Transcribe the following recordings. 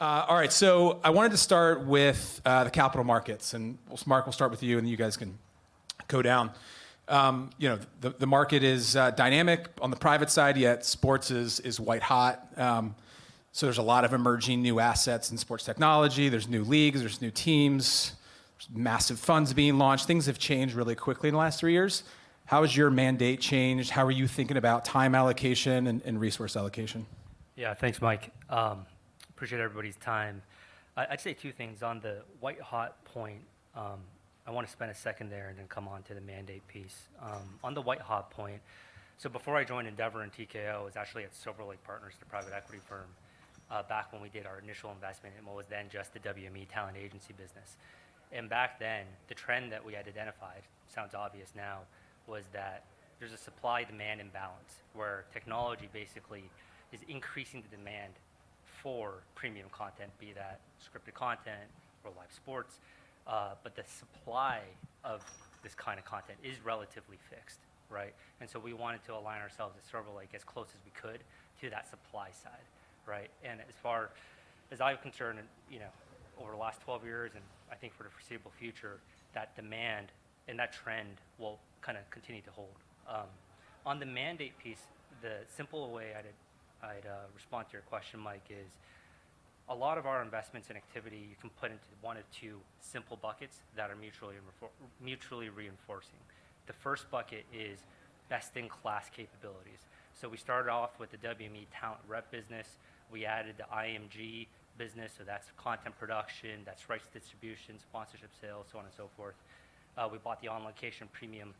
All right, so I wanted to start with the capital markets, and Mark, we'll start with you, and you guys can go down. The market is dynamic on the private side, yet sports is white hot. So there's a lot of emerging new assets in sports technology. There's new leagues, there's new teams, there's massive funds being launched. Things have changed really quickly in the last 3 years. How has your mandate changed? How are you thinking about time allocation and resource allocation? Yeah, thanks, Mike. Appreciate everybody's time. I'd say two things. On the white hot point, I want to spend a second there and then come on to the mandate piece. On the white hot point, so before I joined Endeavor and TKO, I was actually at Silver Lake Partners, the private equity firm, back when we did our initial investment in what was then just the WME talent agency business. And back then, the trend that we had identified, sounds obvious now, was that there's a supply-demand imbalance where technology basically is increasing the demand for premium content, be that scripted content or live sports, but the supply of this kind of content is relatively fixed, right? And so we wanted to align ourselves at Silver Lake as close as we could to that supply side, right? And as far as I'm concerned, over the last 12 years, and I think for the foreseeable future, that demand and that trend will kind of continue to hold. On the mandate piece, the simple way I'd respond to your question, Mike, is a lot of our investments and activity you can put into one of two simple buckets that are mutually reinforcing. The first bucket is best-in-class capabilities. So we started off with the WME talent rep business. We added the IMG business, so that's content production, that's rights distribution, sponsorship sales, so on and so forth. We bought the on-location premium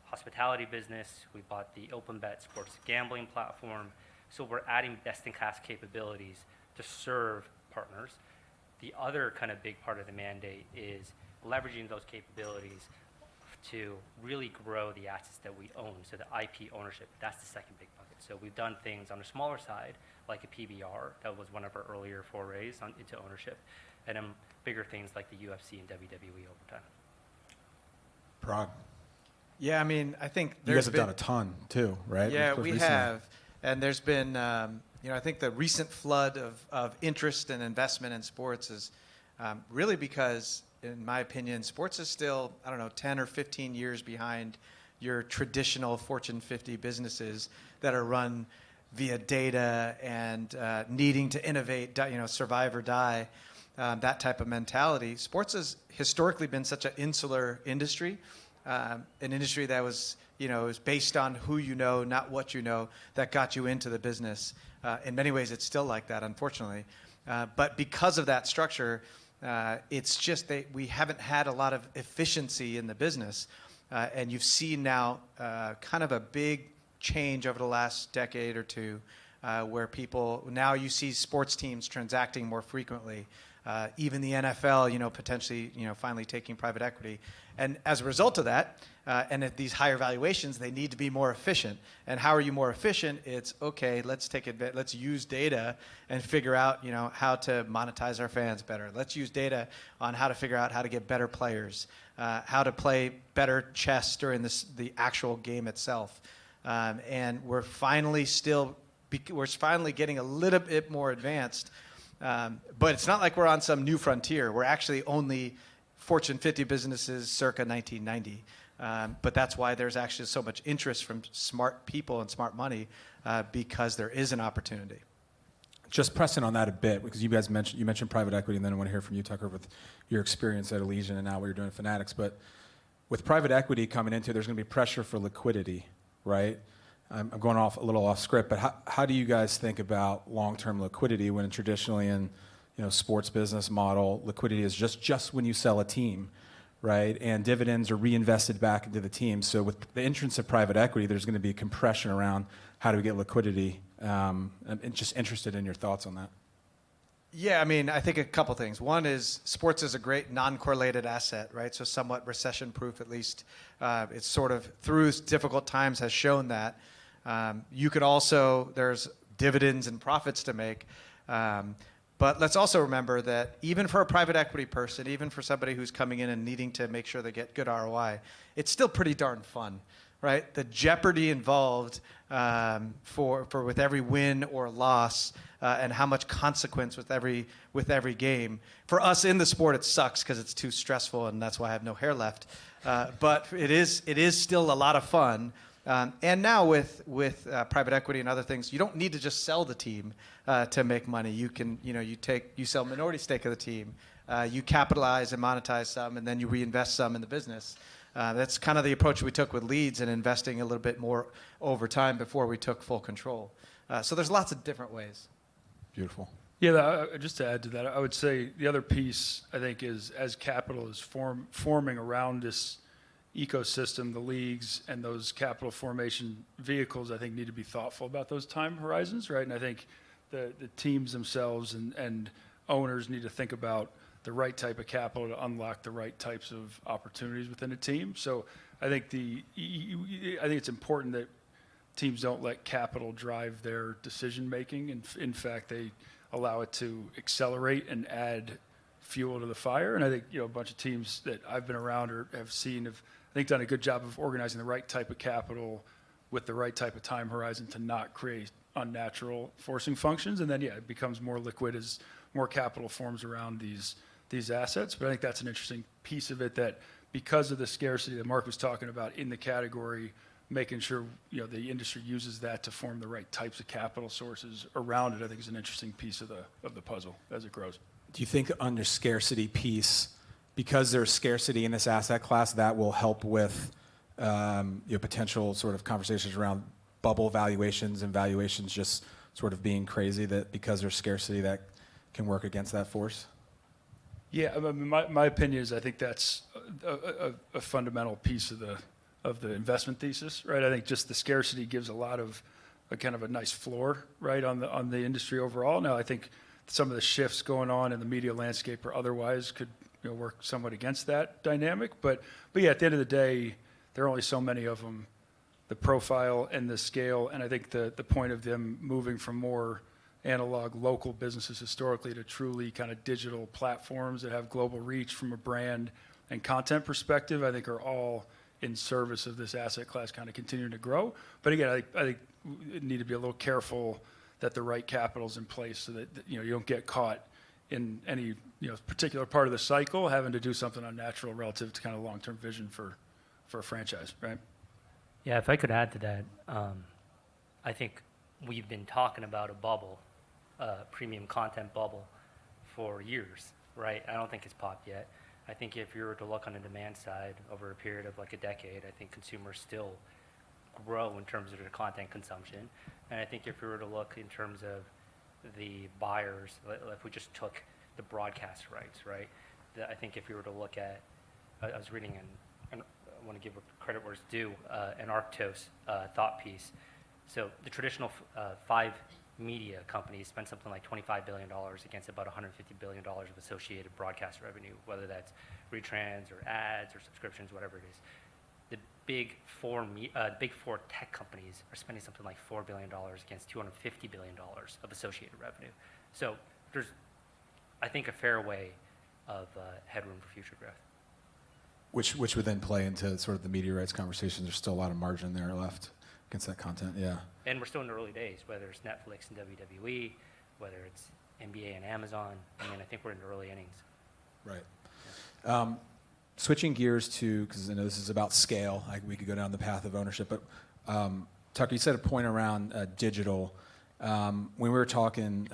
hospitality business. We bought the OpenBet sports gambling platform. So we're adding best-in-class capabilities to serve partners. The other kind of big part of the mandate is leveraging those capabilities to really grow the assets that we own, so the IP ownership. That's the second big bucket. So we've done things on the smaller side, like a PBR. That was one of our earlier forays into ownership. And then bigger things like the UFC and WWE over time. Paraag. Yeah, I think you guys have done a ton too, right? Yeah, we have. And there's been, I think the recent flood of interest and investment in sports is really because, in my opinion, sports is still, 10 or 15 years behind your traditional Fortune 50 businesses that are run via data and needing to innovate, survive or die, that type of mentality. Sports has historically been such an insular industry, an industry that was, is based on who you know, not what you know, that got you into the business. In many ways, it's still like that, unfortunately. But because of that structure, it's just that we haven't had a lot of efficiency in the business. And you've seen now kind of a big change over the last decade or two where now you see sports teams transacting more frequently. Even the NFL, potentially, finally taking private equity. And as a result of that, and at these higher valuations, they need to be more efficient. And how are you more efficient? It's, okay, let's use data and figure out, how to monetize our fans better. Let's use data on how to figure out how to get better players, how to play better chess during the actual game itself. And we're finally getting a little bit more advanced. But it's not like we're on some new frontier. We're actually only Fortune 50 businesses circa 1990. But that's why there's actually so much interest from smart people and smart money because there is an opportunity. Just pressing on that a bit, because you guys mentioned private equity, and then I want to hear from you, Tucker, with your experience at Allegiant and now what you're doing at Fanatics. But with private equity coming into it, there's going to be pressure for liquidity, right? I'm going a little off script, but how do you guys think about long-term liquidity when traditionally in sports business model, liquidity is just when you sell a team, right? And dividends are reinvested back into the team. So with the entrance of private equity, there's going to be compression around how do we get liquidity. I'm just interested in your thoughts on that. Yeah, I think a couple things. One is sports is a great non-correlated asset, right? So somewhat recession-proof, at least. It's sort of through difficult times has shown that. You could also, there's dividends and profits to make. But let's also remember that even for a private equity person, even for somebody who's coming in and needing to make sure they get good ROI, it's still pretty darn fun. right? The jeopardy involved for with every win or loss, and how much consequence with every game. For us in the sport, it sucks because it's too stressful, and that's why I have no hair left. But it is still a lot of fun. And now with private equity and other things, you don't need to just sell the team to make money. You can, you sell minority stake of the team, you capitalize and monetize some, and then you reinvest some in the business. That's kind of the approach we took with Leeds and investing a little bit more over time before we took full control. So there's lots of different ways. Beautiful. Yeah, just to add to that, I would say the other piece, I think, is as capital is forming around this ecosystem, the leagues and those capital formation vehicles, I think, need to be thoughtful about those time horizons, right? And I think the teams themselves and owners need to think about the right type of capital to unlock the right types of opportunities within a team. So I think it's important that teams don't let capital drive their decision making. In fact, they allow it to accelerate and add fuel to the fire. And I think a bunch of teams that I've been around or have seen have, I think, done a good job of organizing the right type of capital with the right type of time horizon to not create unnatural forcing functions. And then it becomes more liquid as more capital forms around these assets. But I think that's an interesting piece of it, that because of the scarcity that Mark was talking about in the category, making sure the industry uses that to form the right types of capital sources around it, I think, is an interesting piece of the puzzle as it grows. Do you think on your scarcity piece, because there's scarcity in this asset class, that will help with potential sort of conversations around bubble valuations and valuations just sort of being crazy, that because there's scarcity that can work against that force? Yeah, I mean, my opinion is I think that's a fundamental piece of the investment thesis, right? I think just the scarcity gives a lot of a kind of a nice floor, right, on the industry overall. Now, I think some of the shifts going on in the media landscape or otherwise could work somewhat against that dynamic. But yeah, at the end of the day, there are only so many of them. The profile and the scale, and I think the point of them moving from more analog local businesses historically to truly kind of digital platforms that have global reach from a brand and content perspective, I think are all in service of this asset class kind of continuing to grow. But again, I think we need to be a little careful that the right capital's in place so that you don't get caught in any particular part of the cycle having to do something unnatural relative to kind of long-term vision for a franchise, right? Yeah, if I could add to that, I think we've been talking about a bubble, premium content bubble, for years, right? I don't think it's popped yet. I think if you were to look on the demand side over a period of like a decade, I think consumers still grow in terms of their content consumption. And I think if you were to look in terms of the buyers, if we just took the broadcast rights, right? I think if you were to look at, I was reading and I want to give credit where it's due, an Arctos thought piece. So the traditional 5 media companies spend something like $25 billion against about $150 billion of associated broadcast revenue, whether that's retrans or ads or subscriptions, whatever it is. The big four tech companies are spending something like $4 billion against $250 billion of associated revenue. So there's, I think, a fair way of headroom for future growth. Which would then play into sort of the media rights conversation. There's still a lot of margin there left against that content, yeah. And we're still in the early days, whether it's Netflix and WWE, whether it's NBA and Amazon. I mean, I think we're in the early innings. Right. Yeah. Switching gears to, because I know this is about scale, we could go down the path of ownership, but Tucker, you said a point around digital. When we were talking,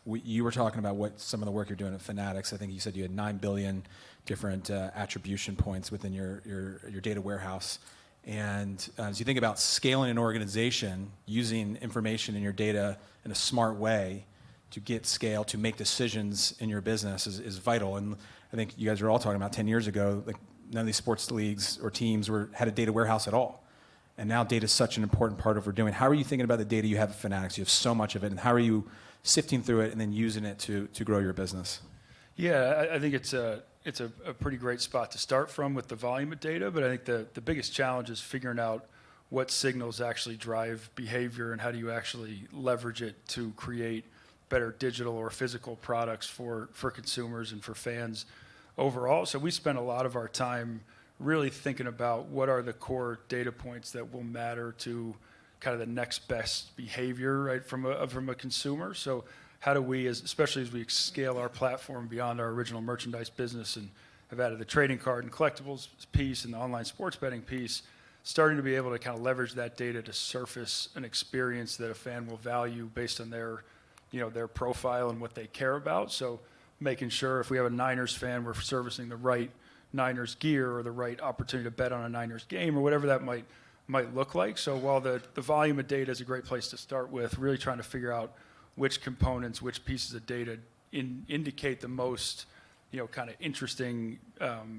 you were talking about what some of the work you're doing at Fanatics. I think you said you had 9 billion different attribution points within your data warehouse. And as you think about scaling an organization, using information in your data in a smart way to get scale, to make decisions in your business is vital. And I think you guys were all talking about 10 years ago, like none of these sports leagues or teams had a data warehouse at all. And now data is such an important part of what we're doing. How are you thinking about the data you have at Fanatics? You have so much of it. And how are you sifting through it and then using it to grow your business? Yeah, I think it's a pretty great spot to start from with the volume of data, but I think the biggest challenge is figuring out what signals actually drive behavior and how do you actually leverage it to create better digital or physical products for consumers and for fans overall. So we spend a lot of our time really thinking about what are the core data points that will matter to kind of the next best behavior, right, from a consumer. So how do we, especially as we scale our platform beyond our original merchandise business and have added the trading card and collectibles piece and the online sports betting piece, starting to be able to kind of leverage that data to surface an experience that a fan will value based on their profile and what they care about. So making sure if we have a Niners fan, we're servicing the right Niners gear or the right opportunity to bet on a Niners game or whatever that might look like. So while the volume of data is a great place to start with, really trying to figure out which components, which pieces of data indicate the most, kind of interesting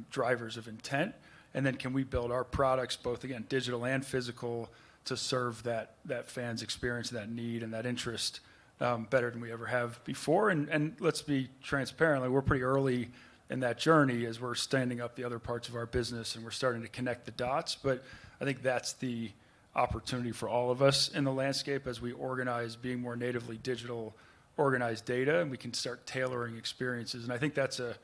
drivers of intent. And then can we build our products, both, again, digital and physical, to serve that fan's experience, that need, and that interest better than we ever have before. And let's be transparent, like, we're pretty early in that journey as we're standing up the other parts of our business and we're starting to connect the dots. But I think that's the opportunity for all of us in the landscape as we organize, being more natively digital, organize data, and we can start tailoring experiences. And I think that's a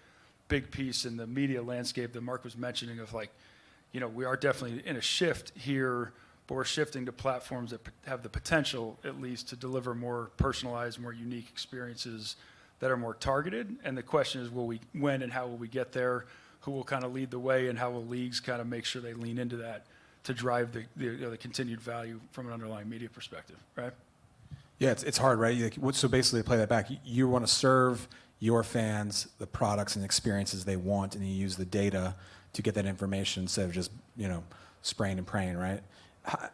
big piece in the media landscape that Mark was mentioning of, like, we are definitely in a shift here, but we're shifting to platforms that have the potential, at least, to deliver more personalized, more unique experiences that are more targeted. And the question is, when and how will we get there? Who will kind of lead the way, and how will leagues kind of make sure they lean into that to drive the continued value from an underlying media perspective, right? Yeah, it's hard, right? So basically, to play that back, you want to serve your fans the products and experiences they want, and you use the data to get that information instead of just, spraying and praying, right?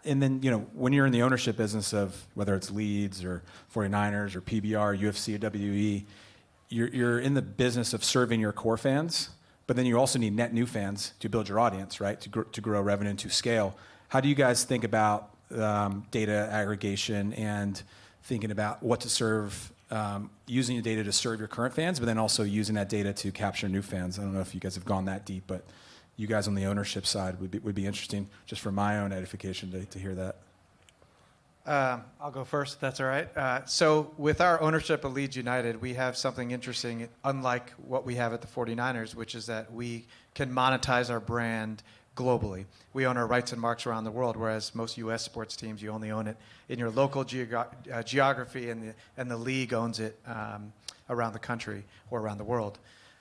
And then, when you're in the ownership business of whether it's Leeds or 49ers or PBR, UFC or WE, you're in the business of serving your core fans, but then you also need net new fans to build your audience, right? To grow revenue and to scale. How do you guys think about data aggregation and thinking about what to serve, using the data to serve your current fans, but then also using that data to capture new fans? I don't know if you guys have gone that deep, but you guys on the ownership side would be interesting, just for my own edification, to hear that. I'll go first, if that's all right. So with our ownership of Leeds United, we have something interesting, unlike what we have at the 49ers, which is that we can monetize our brand globally. We own our rights and marks around the world, whereas most U.S. sports teams, you only own it in your local geography, and the league owns it around the country or around the world.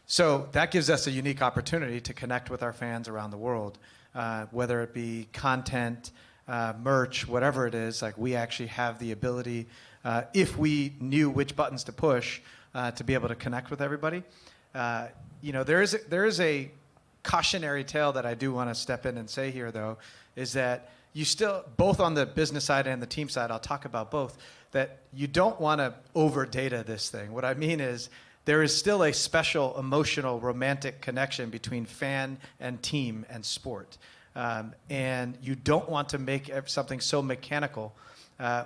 So that gives us a unique opportunity to connect with our fans around the world, whether it be content, merch, whatever it is. Like, we actually have the ability, if we knew which buttons to push, to be able to connect with everybody. There is a cautionary tale that I do want to step in and say here, though, is that you still, both on the business side and the team side, I'll talk about both, that you don't want to over data this thing. What I mean is, there is still a special emotional, romantic connection between fan and team and sport. And you don't want to make something so mechanical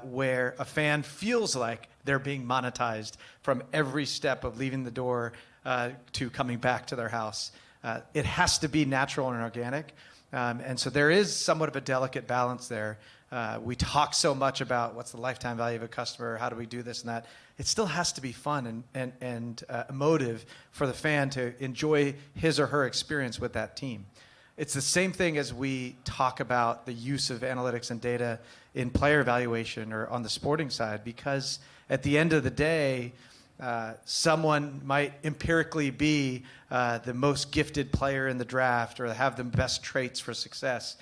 where a fan feels like they're being monetized from every step of leaving the door to coming back to their house. It has to be natural and organic. And so there is somewhat of a delicate balance there. We talk so much about what's the lifetime value of a customer, how do we do this and that. It still has to be fun and emotive for the fan to enjoy his or her experience with that team. It's the same thing as we talk about the use of analytics and data in player evaluation or on the sporting side, because at the end of the day, someone might empirically be the most gifted player in the draft or have the best traits for success.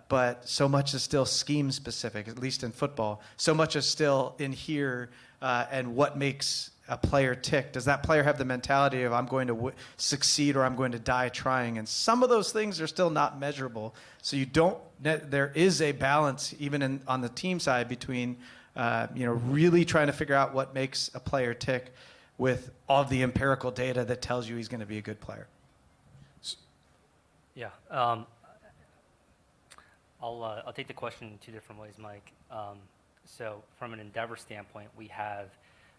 But so much is still scheme specific, at least in football. So much is still in here and what makes a player tick. Does that player have the mentality of, I'm going to succeed or I'm going to die trying? And some of those things are still not measurable. So there is a balance even on the team side between really trying to figure out what makes a player tick with all the empirical data that tells you he's going to be a good player. Yeah. I'll take the question in two different ways, Mike. So from an Endeavor standpoint, we have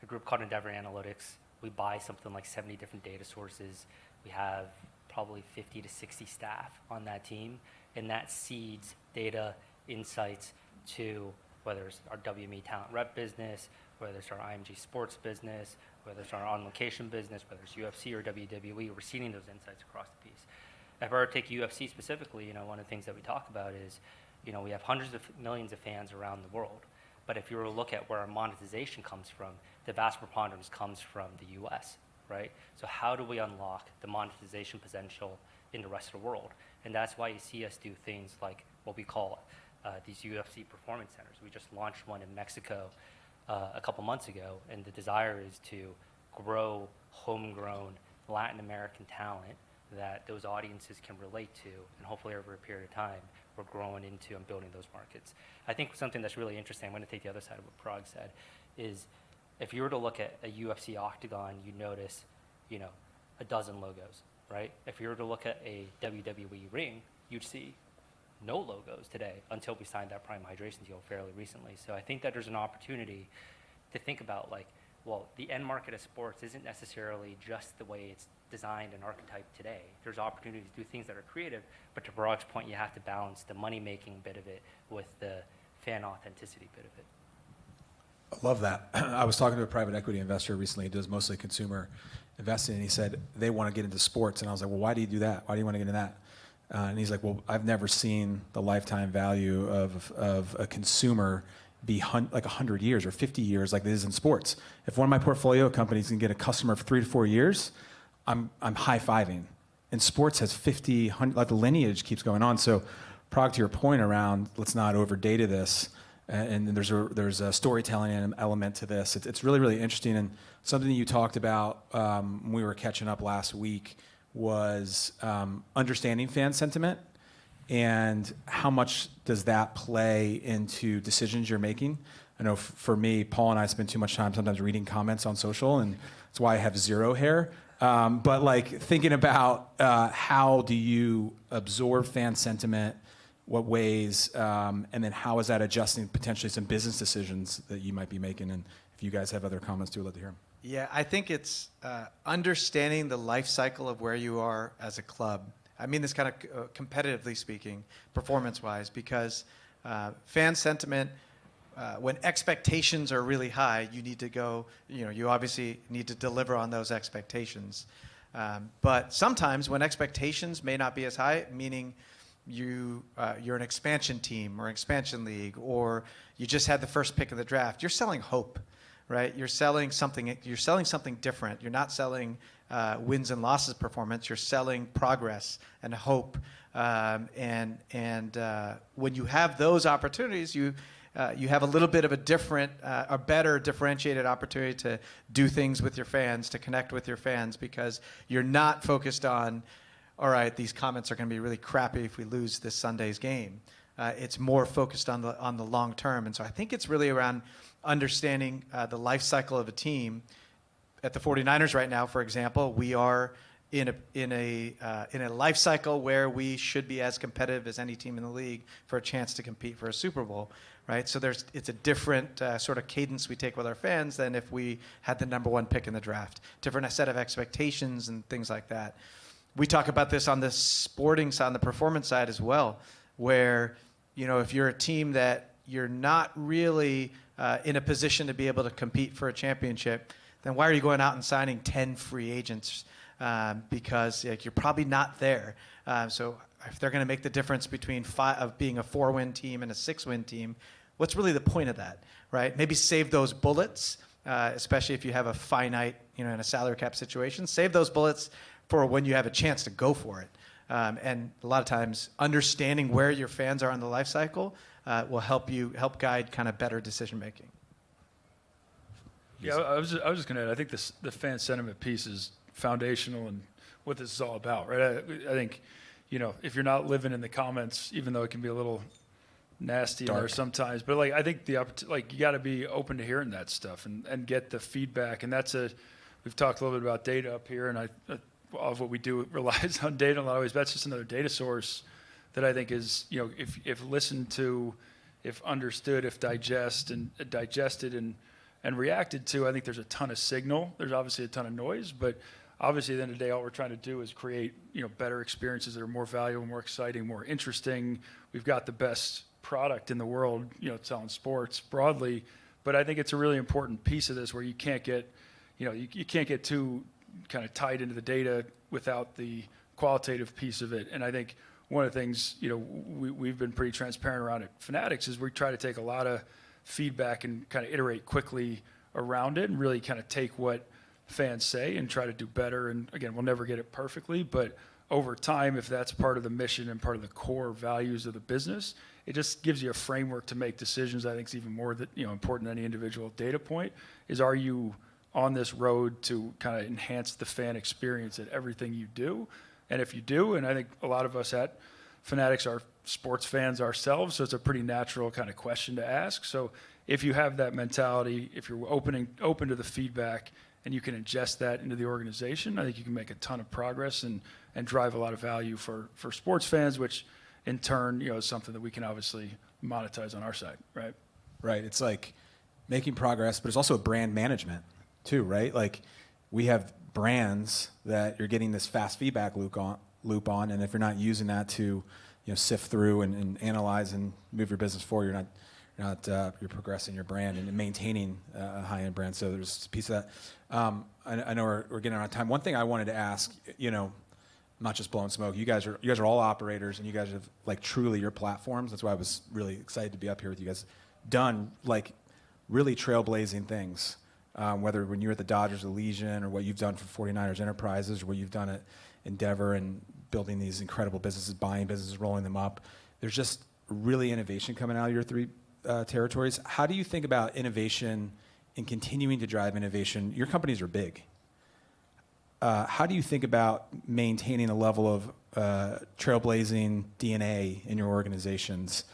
a group called Endeavor Analytics. We buy something like 70 different data sources. We have probably 50 to 60 staff on that team, and that seeds data insights to whether it's our WME talent rep business, whether it's our IMG sports business, whether it's our on-location business, whether it's UFC or WWE. We're seeding those insights across the piece. if I were to take UFC specifically, one of the things that we talk about is, we have hundreds of millions of fans around the world. But if you were to look at where our monetization comes from, the vast preponderance comes from the US, right? So how do we unlock the monetization potential in the rest of the world? And that's why you see us do things like what we call these UFC performance centers. We just launched one in Mexico a couple months ago, and the desire is to grow homegrown Latin American talent that those audiences can relate to, and hopefully over a period of time, we're growing into and building those markets. I think something that's really interesting, I'm going to take the other side of what Paraag said, is if you were to look at a UFC octagon, you notice, a dozen logos, right? If you were to look at a WWE ring, you'd see no logos today until we signed that Prime Hydration deal fairly recently. So I think that there's an opportunity to think about the end market of sports isn't necessarily just the way it's designed and archetyped today. There's opportunities to do things that are creative, but to Paraag's point, you have to balance the money-making bit of it with the fan authenticity bit of it. I love that. I was talking to a private equity investor recently who does mostly consumer investing, and he said they want to get into sports. And I was like, well, why do you do that? Why do you want to get into that? And he's like, well, I've never seen the lifetime value of a consumer be like 100 years or 50 years like this is in sports. If one of my portfolio companies can get a customer for 3 to 4 years, I'm high-fiving. And sports has 50, 100, like the lineage keeps going on. So, Paraag, to your point around let's not overdata this, and there's a storytelling element to this. It's really, really interesting. And something that you talked about when we were catching up last week was understanding fan sentiment and how much does that play into decisions you're making. I know for me, Paul and I spend too much time sometimes reading comments on social, and that's why I have zero hair. But thinking about how do you absorb fan sentiment, what ways, and then how is that adjusting potentially some business decisions that you might be making? And if you guys have other comments too, I'd love to hear them. Yeah, I think it's understanding the life cycle of where you are as a club. I mean this kind of competitively speaking, performance-wise, because fan sentiment, when expectations are really high, you need to go, you obviously need to deliver on those expectations. But sometimes when expectations may not be as high, meaning you're an expansion team or expansion league, or you just had the first pick of the draft, you're selling hope, right? You're selling something different. You're not selling wins and losses performance. You're selling progress and hope. And when you have those opportunities, you have a little bit of a better differentiated opportunity to do things with your fans, to connect with your fans, because you're not focused on, all right, these comments are going to be really crappy if we lose this Sunday's game. It's more focused on the long term. And so I think it's really around understanding the life cycle of a team. At the 49ers right now, for example, we are in a life cycle where we should be as competitive as any team in the league for a chance to compete for a Super Bowl, right? So it's a different sort of cadence we take with our fans than if we had the number one pick in the draft. Different set of expectations and things like that. We talk about this on the sporting side, on the performance side as well, where if you're a team that you're not really in a position to be able to compete for a championship, then why are you going out and signing 10 free agents? Because you're probably not there. So if they're going to make the difference between being a 4-win team and a 6-win team, what's really the point of that, right? Maybe save those bullets, especially if you have a finite, in a salary cap situation. Save those bullets for when you have a chance to go for it. And a lot of times, understanding where your fans are in the life cycle will help guide kind of better decision making. Yeah, I was just going to add, I think the fan sentiment piece is foundational in what this is all about, right? I think, if you're not living in the comments, even though it can be a little nasty in there sometimes, but I think you got to be open to hearing that stuff and get the feedback. And we've talked a little bit about data up here, and all of what we do relies on data in a lot of ways. That's just another data source that I think is, if listened to, if understood, if digested and reacted to, I think there's a ton of signal. There's obviously a ton of noise, but obviously at the end of the day, all we're trying to do is create, better experiences that are more valuable, more exciting, more interesting. We've got the best product in the world, selling sports broadly, but I think it's a really important piece of this where you can't get, you can't get too kind of tied into the data without the qualitative piece of it. And I think one of the things, we've been pretty transparent around at Fanatics is we try to take a lot of feedback and kind of iterate quickly around it and really kind of take what fans say and try to do better. And again, we'll never get it perfectly, but over time, if that's part of the mission and part of the core values of the business, it just gives you a framework to make decisions. I think is even more important than any individual data point is, are you on this road to kind of enhance the fan experience at everything you do? And if you do, and I think a lot of us at Fanatics are sports fans ourselves, so it's a pretty natural kind of question to ask. So if you have that mentality, if you're open to the feedback and you can ingest that into the organization, I think you can make a ton of progress and drive a lot of value for sports fans, which in turn, is something that we can obviously monetize on our side, right? Right. It's like making progress, but it's also brand management too, right? Like we have brands that you're getting this fast feedback loop on, and if you're not using that to, sift through and analyze and move your business forward, you're progressing your brand and maintaining a high-end brand. So there's a piece of that. I know we're getting around time. One thing I wanted to ask, not just blowing smoke. You guys are all operators, and you guys have like truly your platforms. That's why I was really excited to be up here with you guys. Done like really trailblazing things, whether when you were at the Dodgers or Legion, or what you've done for 49ers Enterprises, or what you've done at Endeavor and building these incredible businesses, buying businesses, rolling them up. There's just really innovation coming out of your three territories. How do you think about innovation and continuing to drive innovation? Your companies are big. How do you think about maintaining a level of trailblazing DNA in your organizations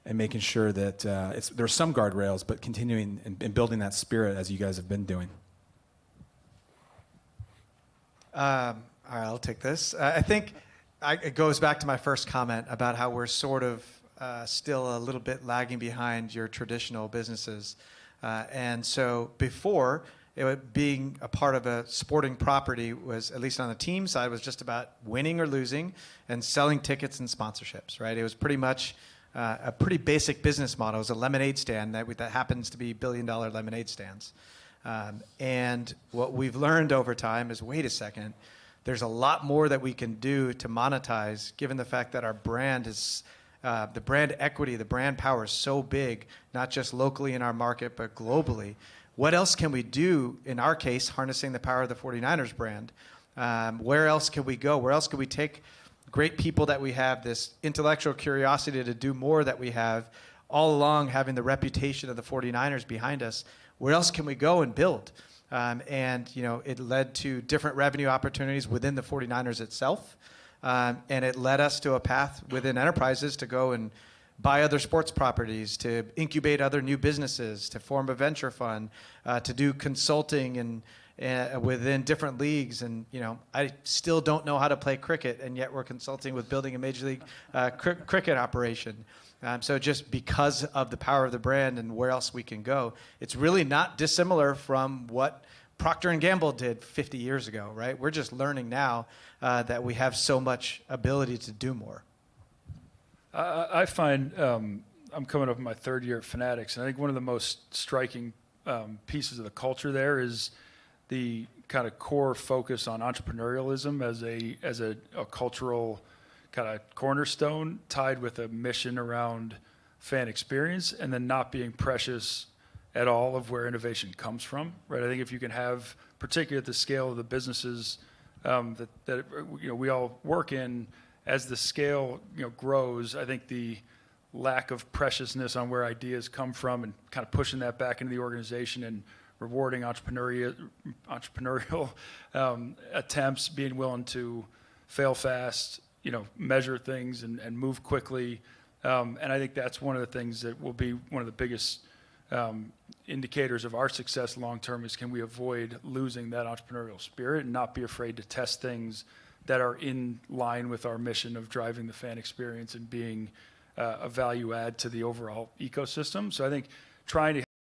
and making sure that there's some guardrails, but continuing and building that spirit as you guys have been doing? All right, I'll take this. I think it goes back to my first comment about how we're sort of still a little bit lagging behind your traditional businesses. And so before, being a part of a sporting property was, at least on the team side, was just about winning or losing and selling tickets and sponsorships, right? It was pretty much a pretty basic business model. It was a lemonade stand that happens to be billion-dollar lemonade stands. And what we've learned over time is, wait a second, there's a lot more that we can do to monetize, given the fact that our brand is, the brand equity, the brand power is so big, not just locally in our market, but globally. What else can we do, in our case, harnessing the power of the 49ers brand? Where else can we go? Where else can we take great people that we have, this intellectual curiosity to do more that we have, all along having the reputation of the 49ers behind us? Where else can we go and build? And it led to different revenue opportunities within the 49ers itself. And it led us to a path within enterprises to go and buy other sports properties, to incubate other new businesses, to form a venture fund, to do consulting and within different leagues. And I still don't know how to play cricket, and yet we're consulting with building a major league cricket operation. So just because of the power of the brand and where else we can go, it's really not dissimilar from what Procter & Gamble did 50 years ago, right? We're just learning now that we have so much ability to do more. I find I'm coming up in my third year at Fanatics, and I think one of the most striking pieces of the culture there is the kind of core focus on entrepreneurialism as a cultural kind of cornerstone, tied with a mission around fan experience, and then not being precious at all of where innovation comes from, right? I think if you can have, particularly at the scale of the businesses that we all work in, as the scale grows, I think the lack of preciousness on where ideas come from and kind of pushing that back into the organization and rewarding entrepreneurial attempts, being willing to fail fast, measure things and move quickly. And I think that's one of the things that will be one of the biggest indicators of our success long term is, can we avoid losing that entrepreneurial spirit and not be afraid to test things that are in line with our mission of driving the fan experience and being a value add to the overall ecosystem. So I think trying to